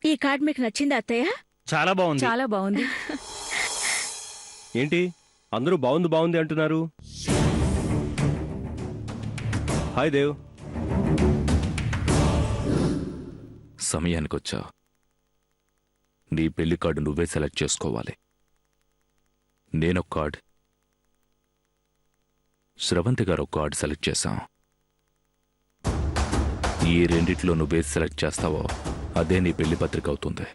ఈ కార్డ్ మీకు నచ్చిందా అత్తయ్య? చాలా బాగుంది. చాలా బాగుంది. ఏంటి అందరూ బాగుంది బాగుంది అంటున్నారు? హాయ్ దేవ్. సమయానికొచ్చా. నీ పెళ్లి కార్డు నువ్వే సెలెక్ట్ చేసుకోవాలి. నేనొక కార్డ్, శ్రవంతి గారు ఒక కార్డు సెలెక్ట్ చేశాం. ఈ రెండిట్లో నువ్వే సెలెక్ట్ చేస్తావో అదే నీ పెళ్లి పత్రిక అవుతుంది.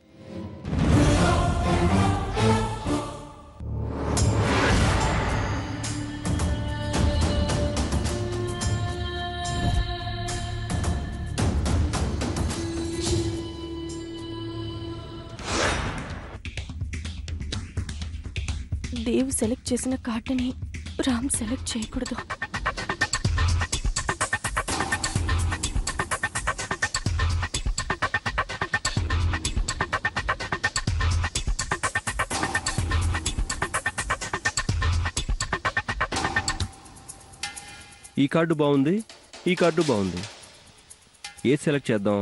దేవ్ సెలెక్ట్ చేసిన కార్డుని రామ్ సెలెక్ట్ చేయకూడదు. ఈ కార్డు బాగుంది, ఈ కార్డు బాగుంది. ఏది సెలెక్ట్ చేద్దాం?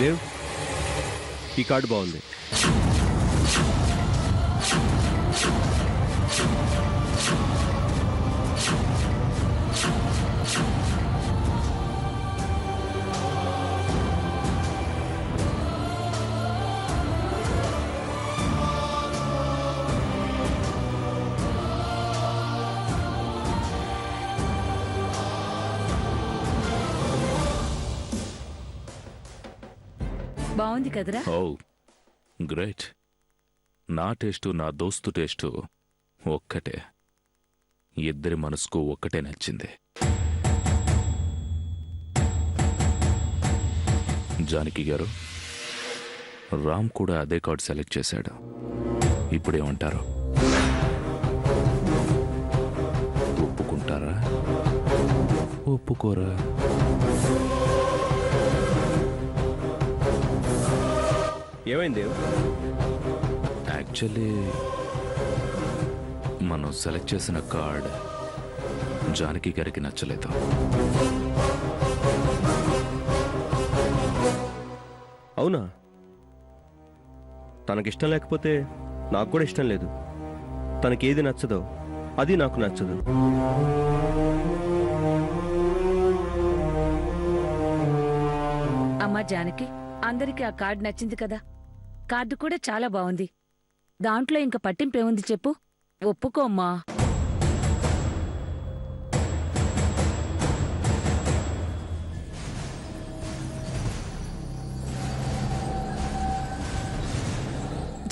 దేవ్, ఈ కార్డు బాగుంది. బాగుంది కదరా? ఓ గ్రేట్. నా టేస్టు నా దోస్తు టేస్టు ఒక్కటే. ఇద్దరి మనసుకు ఒక్కటే నచ్చింది. జానకి గారు, రామ్ కూడా అదే కార్డు సెలెక్ట్ చేశాడు. ఇప్పుడేమంటారు? ఒప్పుకుంటారా, ఒప్పుకోరా? ఏమైంది దేవ్? యాక్చువల్లీ మనం సెలెక్ట్ చేసిన కార్డ్ జానకి గారికి నచ్చలేదు. అవునా? తనకిష్టం లేకపోతే నాకు కూడా ఇష్టం లేదు. తనకేది నచ్చదో అది నాకు నచ్చదు. అమ్మా జానకి, అందరికీ ఆ కార్డు నచ్చింది కదా? కార్డు కూడా చాలా బాగుంది. దాంట్లో ఇంక పట్టింపేముంది చెప్పు? ఒప్పుకోమ్మా.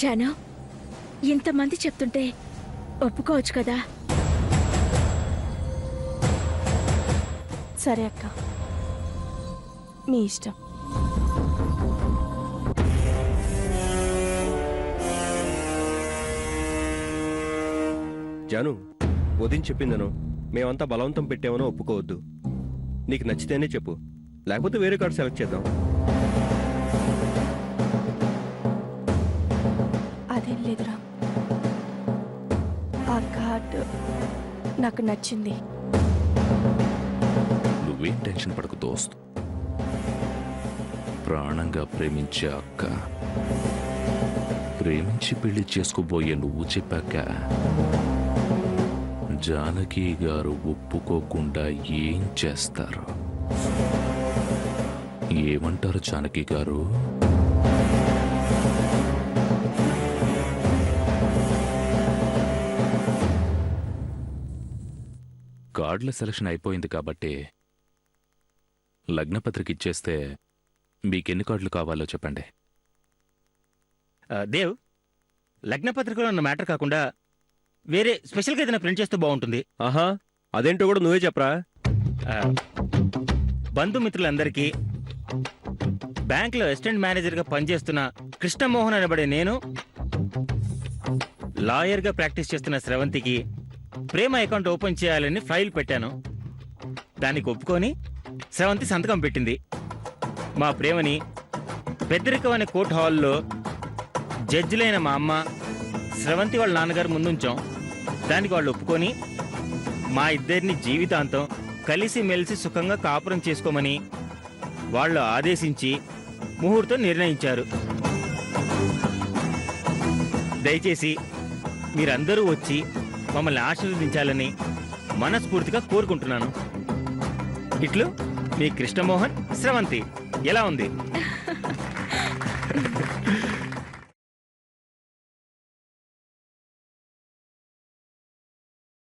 జాను, ఇంతమంది చెప్తుంటే ఒప్పుకోవచ్చు కదా? సరే అక్క, మీ ఇష్టం. జాను, వదిన చెప్పిందను మేమంతా బలవంతం పెట్టామనో ఒప్పుకోవద్దు. నీకు నచ్చితేనే చెప్పు, లేకపోతే వేరే కార్డు సెలెక్ట్ చేద్దాం. అదేం లేదురా, ఆ కార్డు నాకు నచ్చింది. నువ్వేం టెన్షన్ పడకు దోస్త్. ప్రాణంగా ప్రేమించే అక్క, ప్రేమించి పెళ్లి చేసుకోబోయే నువ్వు చెప్పాక జానకి గారు ఒప్పుకోకుండా ఏం చేస్తారు? ఏమంటారు జానకి గారు? కార్డుల సెలక్షన్ అయిపోయింది కాబట్టి లగ్నపత్రిక ఇచ్చేస్తే మీకెన్ని కార్డులు కావాలో చెప్పండి. దేవ్, లగ్నపత్రికలో ఉన్న మ్యాటర్ కాకుండా వేరే స్పెషల్గా ఏదైనా ప్రింట్ చేస్తే బాగుంటుంది. ఆహా, అదేంటో కూడా నువ్వే చెప్పరా. ఆ, బంధుమిత్రులందరికీ బ్యాంకులో అసిస్టెంట్ మేనేజర్గా పనిచేస్తున్న కృష్ణమోహన్ అనబడే నేను, లాయర్గా ప్రాక్టీస్ చేస్తున్న స్రవంతికి ప్రేమ అకౌంట్ ఓపెన్ చేయాలని ఫైల్ పెట్టాను. దానికి ఒప్పుకొని స్రవంతి సంతకం పెట్టింది. మా ప్రేమని పెద్దరికం అనే కోర్టు హాల్లో జడ్జిలైన మా అమ్మ, స్రవంతి వాళ్ళ నాన్నగారు ముందుంచాం. దానికి వాళ్ళు ఒప్పుకొని మా ఇద్దరిని జీవితాంతం కలిసి మెలిసి సుఖంగా కాపురం చేసుకోమని వాళ్ళు ఆదేశించి ముహూర్తం నిర్ణయించారు. దయచేసి మీరందరూ వచ్చి మమ్మల్ని ఆశీర్వదించాలని మనస్ఫూర్తిగా కోరుకుంటున్నాను. ఇట్లు మీ కృష్ణమోహన్, స్రవంతి. ఎలా ఉంది?